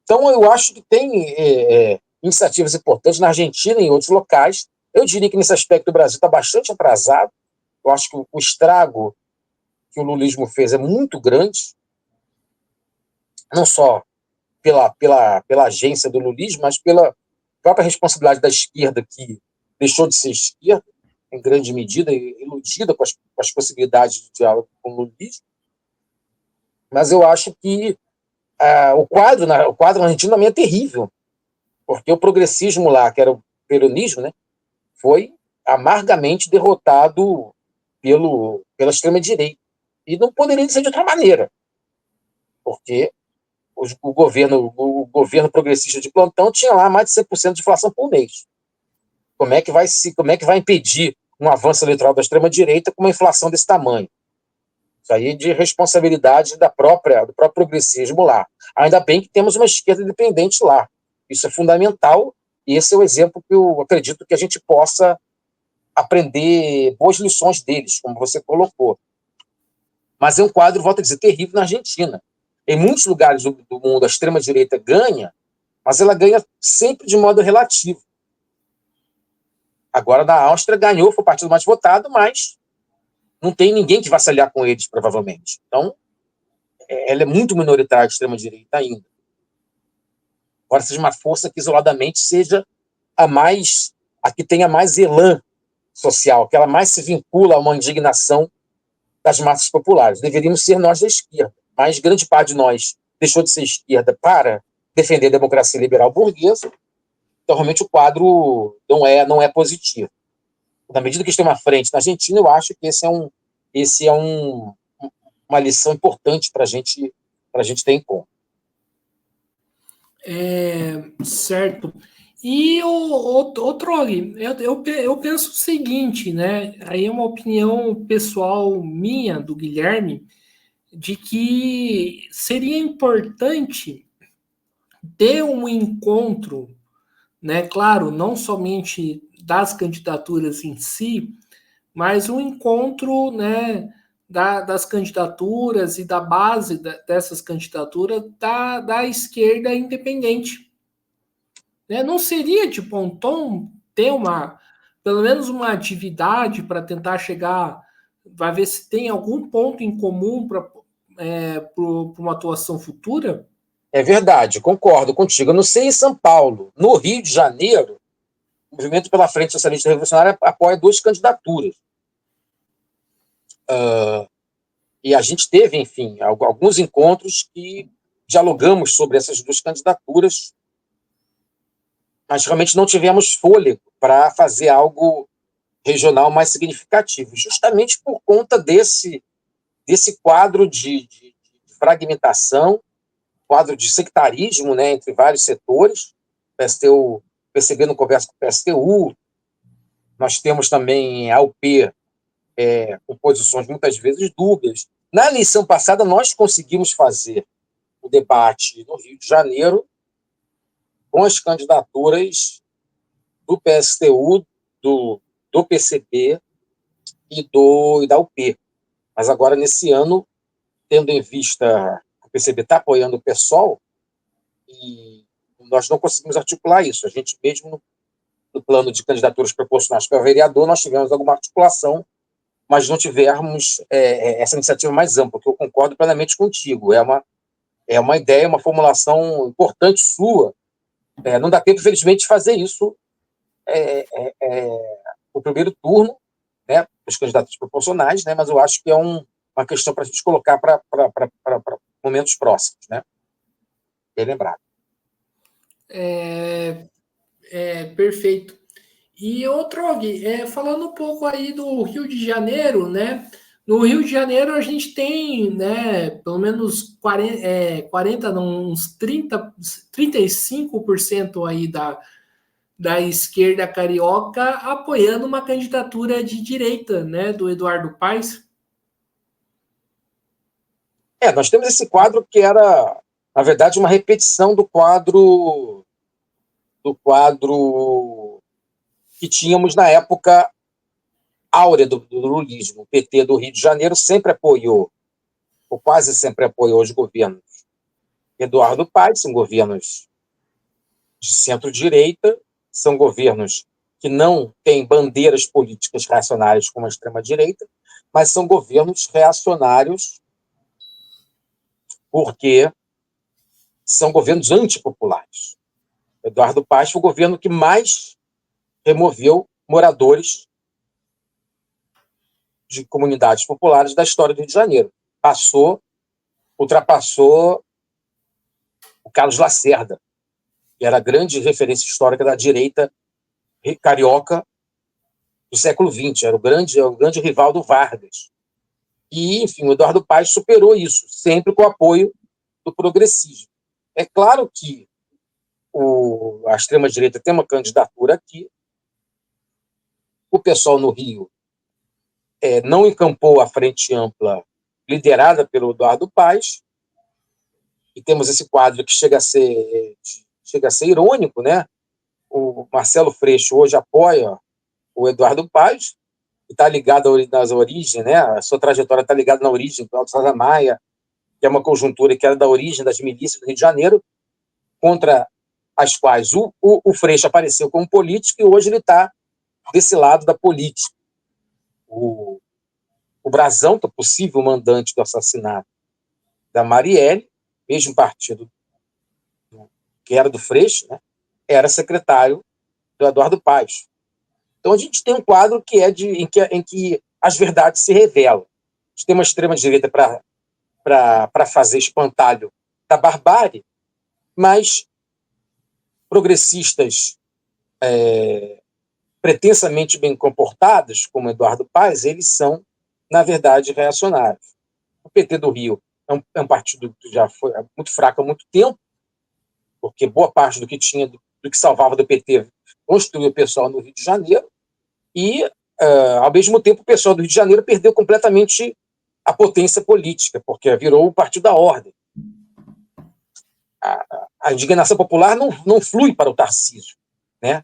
S2: Então, eu acho que tem iniciativas importantes na Argentina e em outros locais. Eu diria que, nesse aspecto, o Brasil está bastante atrasado. Eu acho que o estrago que o lulismo fez é muito grande, não só pela agência do lulismo, mas pela própria responsabilidade da esquerda, que deixou de ser esquerda, em grande medida, iludida com as possibilidades de diálogo com o lulismo. Mas eu acho que o quadro na Argentina também é terrível, porque o progressismo lá, que era o peronismo, né, foi amargamente derrotado pela extrema-direita. E não poderia ser de outra maneira, porque o governo progressista de plantão tinha lá mais de 100% de inflação por mês. Como é que vai impedir um avanço eleitoral da extrema-direita com uma inflação desse tamanho? Isso aí é de responsabilidade do próprio progressismo lá. Ainda bem que temos uma esquerda independente lá. Isso é fundamental, e esse é o exemplo que eu acredito que a gente possa aprender boas lições deles, como você colocou. Mas é um quadro, volto a dizer, terrível na Argentina. Em muitos lugares do mundo, a extrema-direita ganha, mas ela ganha sempre de modo relativo. Agora, na Áustria, ganhou, foi o partido mais votado, mas não tem ninguém que vá se aliar com eles, provavelmente. Então, ela é muito minoritária, a extrema-direita ainda. Agora, seja uma força que, isoladamente, seja a que tenha mais elan social, que ela mais se vincula a uma indignação das massas populares. Deveríamos ser nós da esquerda, mas grande parte de nós deixou de ser esquerda para defender a democracia liberal burguesa. Então, realmente, o quadro não é positivo. Na medida que estamos à frente na Argentina, eu acho que esse é uma lição importante para a gente ter em conta.
S1: Certo. E o Trog, eu penso o seguinte, né? Aí é uma opinião pessoal minha, do Guilherme, de que seria importante ter um encontro, né? Claro, não somente das candidaturas em si, mas um encontro, né? Das candidaturas e da base dessas candidaturas da esquerda independente, né? Não seria de bom tom ter pelo menos uma atividade para tentar chegar, vai ver se tem algum ponto em comum para uma atuação futura?
S2: É verdade, concordo contigo. Eu não sei em São Paulo. No Rio de Janeiro, o Movimento pela Frente Socialista Revolucionária apoia duas candidaturas. E a gente teve, enfim, alguns encontros que dialogamos sobre essas duas candidaturas, mas realmente não tivemos fôlego para fazer algo regional mais significativo, justamente por conta desse quadro de fragmentação, quadro de sectarismo, né, entre vários setores. O PSTU, o PCB não conversa com o PSTU, nós temos também a UP com posições muitas vezes dúbias. Na eleição passada, nós conseguimos fazer o debate no Rio de Janeiro com as candidaturas do PSTU, do PCB e da UP. Mas agora, nesse ano, tendo em vista que o PCB está apoiando o PSOL, e nós não conseguimos articular isso. A gente mesmo, no plano de candidaturas proporcionais para vereador, nós tivemos alguma articulação, mas não tivemos essa iniciativa mais ampla, que eu concordo plenamente contigo. É uma ideia, uma formulação importante sua. Não dá tempo, infelizmente, de fazer isso no primeiro turno, né, os candidatos proporcionais, né, mas eu acho que é uma questão para a gente colocar para momentos próximos, né? Bem lembrado.
S1: Perfeito. E outro, falando um pouco aí do Rio de Janeiro, né? No Rio de Janeiro a gente tem, né, pelo menos 40 não, uns 35% aí da esquerda carioca apoiando uma candidatura de direita, né, do Eduardo Paes.
S2: Nós temos esse quadro que era, na verdade, uma repetição do quadro que tínhamos na época áurea do lulismo. O PT do Rio de Janeiro sempre apoiou, ou quase sempre apoiou, os governos Eduardo Paes, são governos de centro-direita, são governos que não têm bandeiras políticas reacionárias como a extrema-direita, mas são governos reacionários porque são governos antipopulares. Eduardo Paes foi o governo que mais removeu moradores de comunidades populares da história do Rio de Janeiro. Ultrapassou o Carlos Lacerda, que era a grande referência histórica da direita carioca do século XX, era o grande rival do Vargas. E, enfim, o Eduardo Paes superou isso, sempre com o apoio do progressismo. É claro que a extrema-direita tem uma candidatura aqui, o pessoal no Rio não encampou a frente ampla liderada pelo Eduardo Paes, e temos esse quadro que chega a ser irônico, né? O Marcelo Freixo hoje apoia o Eduardo Paes, que está ligado nas origens, né? A sua trajetória está ligada na origem do Alto César Maia, que é uma conjuntura que era da origem das milícias do Rio de Janeiro, contra as quais o Freixo apareceu como político, e hoje ele está desse lado da política. O Brazão, que é possível mandante do assassinato da Marielle, mesmo partido que era do Freixo, né, era secretário do Eduardo Paes. Então a gente tem um quadro que em que as verdades se revelam. A gente tem uma extrema-direita para fazer espantalho da barbárie, mas progressistas pretensamente bem comportados, como Eduardo Paes, eles são, na verdade, reacionários. O PT do Rio é um partido que já foi muito fraco há muito tempo, porque boa parte do que tinha, do que salvava do PT, construiu o pessoal no Rio de Janeiro, e, ao mesmo tempo, o pessoal do Rio de Janeiro perdeu completamente a potência política, porque virou o partido da ordem. A indignação popular não flui para o Tarcísio, né?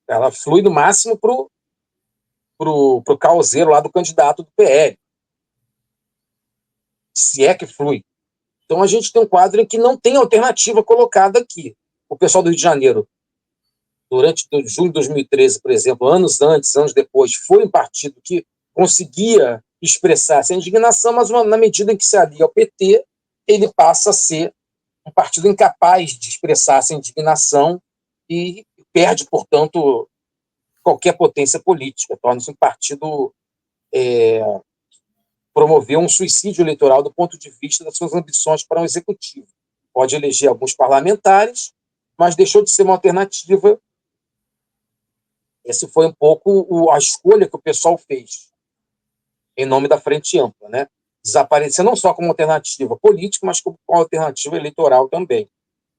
S2: Ela flui no máximo para o causeiro lá do candidato do PL, se é que flui. Então a gente tem um quadro em que não tem alternativa colocada aqui. O pessoal do Rio de Janeiro, durante junho de 2013, por exemplo, anos antes, anos depois, foi um partido que conseguia expressar essa indignação, mas na medida em que se alia ao PT, ele passa a ser um partido incapaz de expressar essa indignação e perde, portanto, qualquer potência política, torna-se um partido promoveu um suicídio eleitoral do ponto de vista das suas ambições para um executivo. Pode eleger alguns parlamentares, mas deixou de ser uma alternativa. Essa foi um pouco a escolha que o pessoal fez em nome da Frente Ampla, né? Desaparecer não só como alternativa política, mas como alternativa eleitoral também.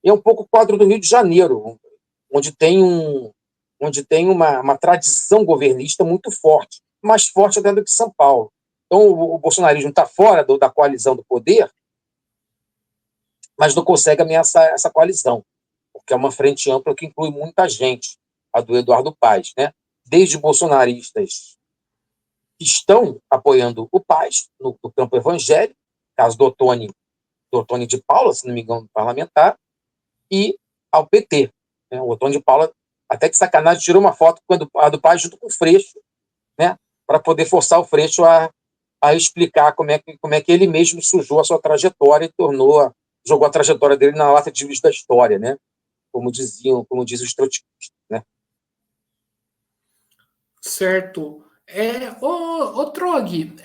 S2: E é um pouco o quadro do Rio de Janeiro, onde tem uma tradição governista muito forte, mais forte até do que São Paulo. Então, o bolsonarismo está fora da coalizão do poder, mas não consegue ameaçar essa coalizão, porque é uma frente ampla que inclui muita gente. a do Eduardo Paes, né? Desde bolsonaristas que estão apoiando o Paes no campo evangélico, caso do Ottoni de Paula, se não me engano, parlamentar, e ao PT. Né? O Ottoni de Paula, até que sacanagem, tirou uma foto com a do Paes junto com o Freixo, né? Para poder forçar o Freixo a explicar como é que ele mesmo sujou a sua trajetória e jogou a trajetória dele na lata de lixo da história, né? Como dizem os trotskistas, né?
S1: Certo. Trog,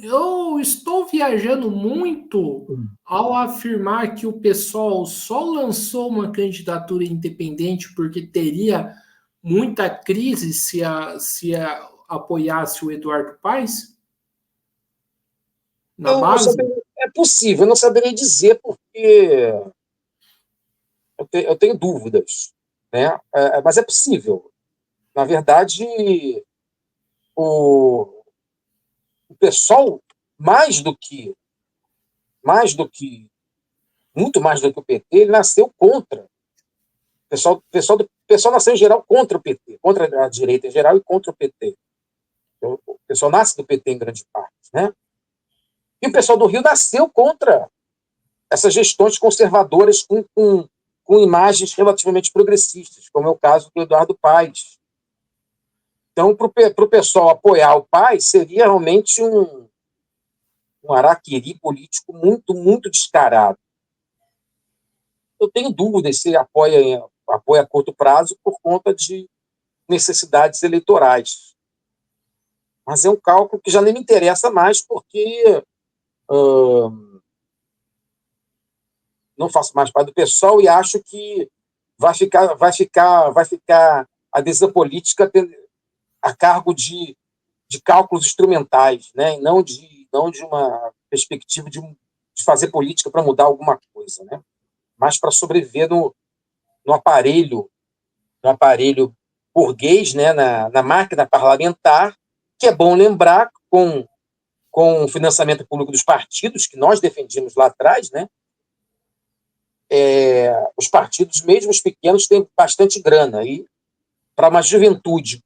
S1: eu estou viajando muito ao afirmar que o pessoal só lançou uma candidatura independente porque teria muita crise se apoiasse o Eduardo Paes na base?
S2: É possível, eu não saberia dizer porque eu tenho dúvidas, né? Mas é possível. Na verdade, o, o pessoal, mais do que, muito mais do que o PT, ele nasceu contra. O pessoal nasceu em geral contra o PT, contra a direita em geral e contra o PT. Então, o pessoal nasce do PT em grande parte, né? E o pessoal do Rio nasceu contra essas gestões conservadoras com imagens relativamente progressistas, como é o caso do Eduardo Paes. Então, para o pessoal apoiar o Paes, seria realmente um araquiri político muito, muito descarado. Eu tenho dúvidas se apoia a curto prazo por conta de necessidades eleitorais. Mas é um cálculo que já nem me interessa mais, porque não faço mais parte do pessoal e acho que vai ficar a decisão política a cargo de cálculos instrumentais, né? E não de uma perspectiva de fazer política para mudar alguma coisa, né? Mas para sobreviver no aparelho burguês, né? Na máquina parlamentar, que é bom lembrar com o financiamento público dos partidos, que nós defendíamos lá atrás, né? Os partidos, mesmo os pequenos, têm bastante grana. E para uma juventude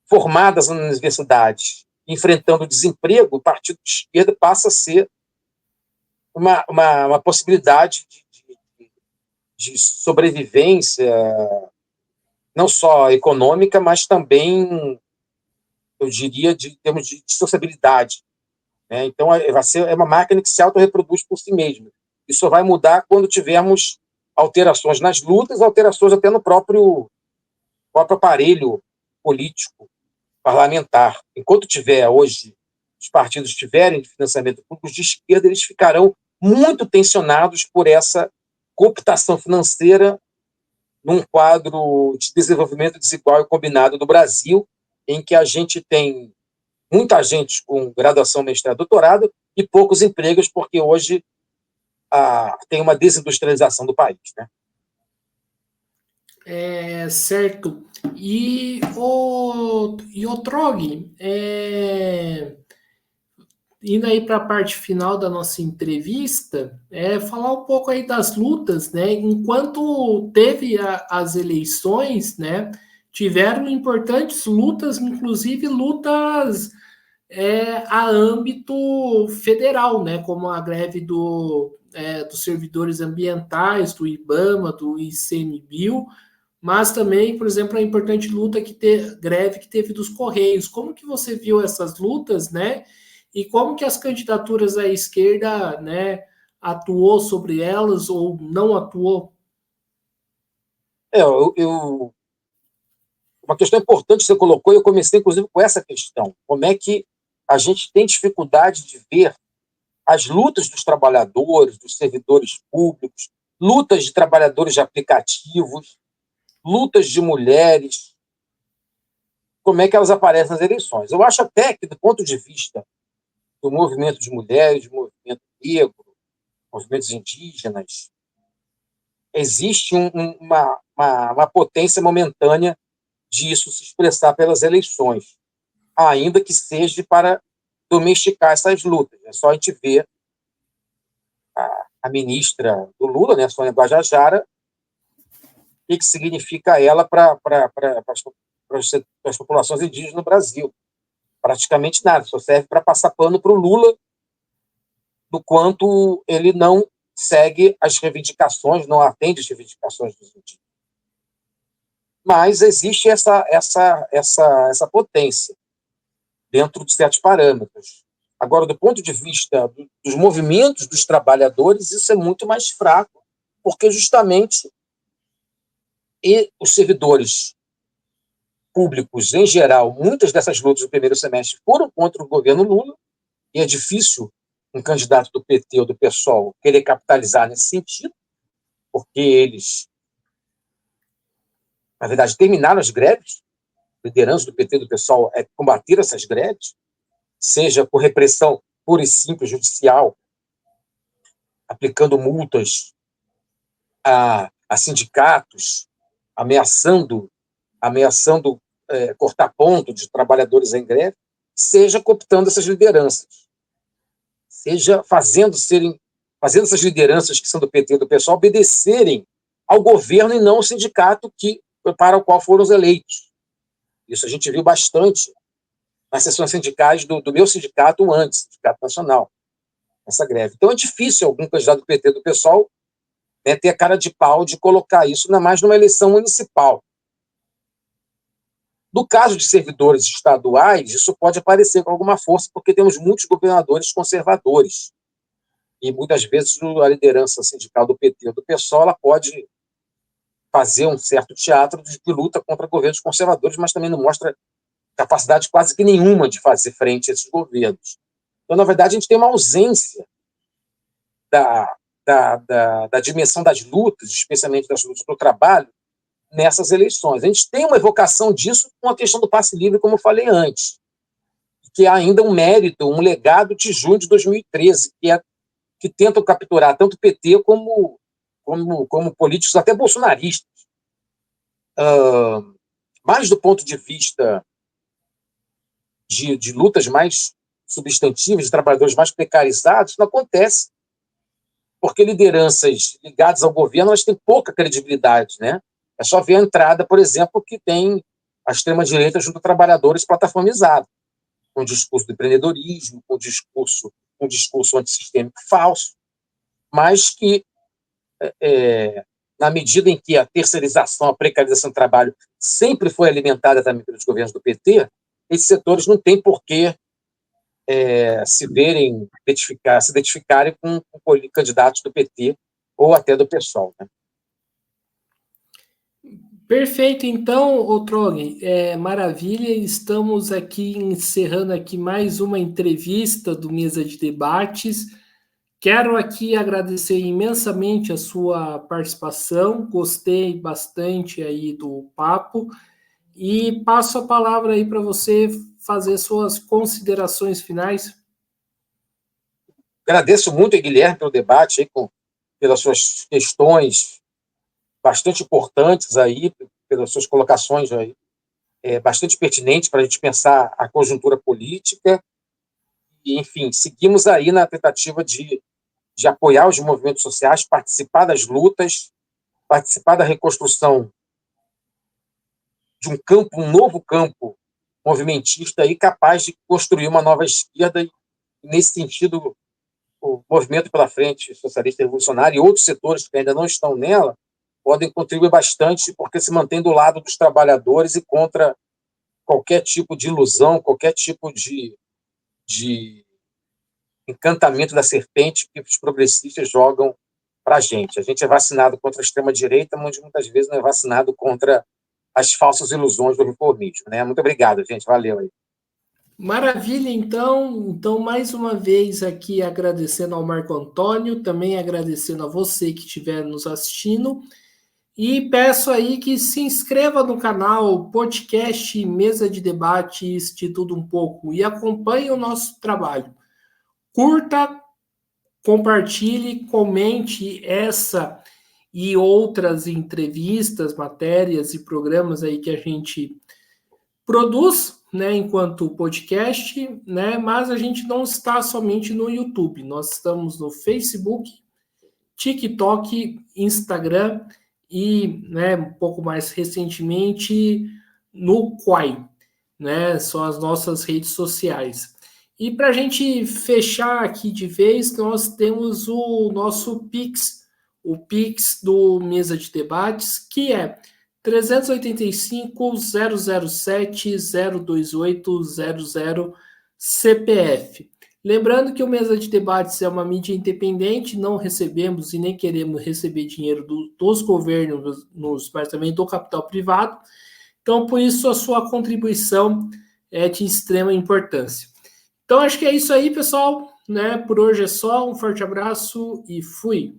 S2: formadas nas universidades, enfrentando o desemprego, o partido de esquerda passa a ser uma possibilidade de sobrevivência, não só econômica, mas também, eu diria, de termos de sociabilidade. Né? Então, vai ser uma máquina que se autorreproduz por si mesma. Isso só vai mudar quando tivermos alterações nas lutas, alterações até no próprio aparelho político, parlamentar. Enquanto tiver hoje, os partidos tiverem de financiamento público de esquerda, eles ficarão muito tensionados por essa cooptação financeira num quadro de desenvolvimento desigual e combinado do Brasil, em que a gente tem muita gente com graduação, mestrado, doutorado e poucos empregos, porque hoje tem uma desindustrialização do país, né?
S1: Certo. E o Trog, indo aí para a parte final da nossa entrevista, falar um pouco aí das lutas, né? Enquanto teve as eleições, né? Tiveram importantes lutas, inclusive lutas a âmbito federal, né? Como a greve dos servidores ambientais, do IBAMA, do ICMBio, mas também, por exemplo, a importante greve que teve dos Correios. Como que você viu essas lutas, né? E como que as candidaturas à esquerda, né, atuou sobre elas ou não atuou?
S2: Uma questão importante que você colocou, e eu comecei, inclusive, com essa questão. Como é que a gente tem dificuldade de ver as lutas dos trabalhadores, dos servidores públicos, lutas de trabalhadores de aplicativos, lutas de mulheres, como é que elas aparecem nas eleições. Eu acho até que, do ponto de vista do movimento de mulheres, do movimento negro, movimentos indígenas, existe uma potência momentânea disso se expressar pelas eleições, ainda que seja para domesticar essas lutas. É só a gente ver a ministra do Lula, né, Sônia Guajajara, o que significa ela para as populações indígenas no Brasil. Praticamente nada, só serve para passar pano para o Lula, do quanto ele não segue as reivindicações, não atende as reivindicações dos indígenas. Mas existe essa potência dentro de certos parâmetros. Agora, do ponto de vista dos movimentos dos trabalhadores, isso é muito mais fraco, porque justamente os servidores públicos, em geral, muitas dessas lutas do primeiro semestre foram contra o governo Lula, e é difícil um candidato do PT ou do PSOL querer capitalizar nesse sentido, porque eles, na verdade, terminaram as greves. A liderança do PT e do PSOL é combater essas greves, seja por repressão pura e simples judicial, aplicando multas a sindicatos, ameaçando cortar ponto de trabalhadores em greve, seja cooptando essas lideranças, seja fazendo essas lideranças que são do PT e do PSOL obedecerem ao governo e não ao sindicato para o qual foram os eleitos. Isso a gente viu bastante nas sessões sindicais do meu sindicato antes, Sindicato Nacional, essa greve. Então é difícil algum candidato do PT e do PSOL, né, ter a cara de pau de colocar isso, ainda mais numa eleição municipal. No caso de servidores estaduais, isso pode aparecer com alguma força, porque temos muitos governadores conservadores. E muitas vezes a liderança sindical do PT ou do PSOL ela pode fazer um certo teatro de luta contra governos conservadores, mas também não mostra capacidade quase que nenhuma de fazer frente a esses governos. Então, na verdade, a gente tem uma ausência da dimensão das lutas, especialmente das lutas do trabalho, nessas eleições. A gente tem uma evocação disso com a questão do passe livre, como eu falei antes, que é ainda um mérito, um legado de junho de 2013, que tentam capturar tanto o PT como políticos até bolsonaristas. Mas do ponto de vista de lutas mais substantivas, de trabalhadores mais precarizados, não acontece, porque lideranças ligadas ao governo elas têm pouca credibilidade, né? É só ver a entrada, por exemplo, que tem a extrema-direita junto a trabalhadores plataformizados, com o discurso do empreendedorismo, com o discurso antissistêmico falso, mas que, na medida em que a terceirização, a precarização do trabalho sempre foi alimentada também pelos governos do PT, esses setores não têm por que se identificarem com candidatos do PT ou até do PSOL, né?
S1: Perfeito, então, Trog, maravilha, estamos aqui encerrando aqui mais uma entrevista do Mesa de Debates. Quero aqui agradecer imensamente a sua participação, gostei bastante aí do papo e passo a palavra aí para você fazer suas considerações finais.
S2: Agradeço muito, Guilherme, pelo debate, pelas suas questões bastante importantes aí, pelas suas colocações aí, bastante pertinentes para a gente pensar a conjuntura política. E, enfim, seguimos aí na tentativa de apoiar os movimentos sociais, participar das lutas, participar da reconstrução de um novo campo movimentista aí capaz de construir uma nova esquerda. E, nesse sentido, o Movimento pela Frente Socialista Revolucionária e outros setores que ainda não estão nela podem contribuir bastante, porque se mantém do lado dos trabalhadores e contra qualquer tipo de ilusão, qualquer tipo de encantamento da serpente que os progressistas jogam para a gente. A gente é vacinado contra a extrema-direita, mas muitas vezes não é vacinado contra as falsas ilusões do reformismo, né? Muito obrigado, gente. Valeu aí.
S1: Maravilha, então. Então, mais uma vez aqui agradecendo ao Marco Antônio, também agradecendo a você que estiver nos assistindo. E peço aí que se inscreva no canal podcast Mesa de Debates de Tudo Um Pouco e acompanhe o nosso trabalho. Curta, compartilhe, comente essa e outras entrevistas, matérias e programas aí que a gente produz, né, enquanto podcast, né, mas a gente não está somente no YouTube, nós estamos no Facebook, TikTok, Instagram e, né, um pouco mais recentemente no Quai, né? São as nossas redes sociais. E para a gente fechar aqui de vez, nós temos o nosso Pix, o Pix do Mesa de Debates, que é 385-007-02800 CPF. Lembrando que o Mesa de Debates é uma mídia independente, não recebemos e nem queremos receber dinheiro dos governos, mas também do capital privado. Então, por isso, a sua contribuição é de extrema importância. Então, acho que é isso aí, pessoal. Né? Por hoje é só. Um forte abraço e fui!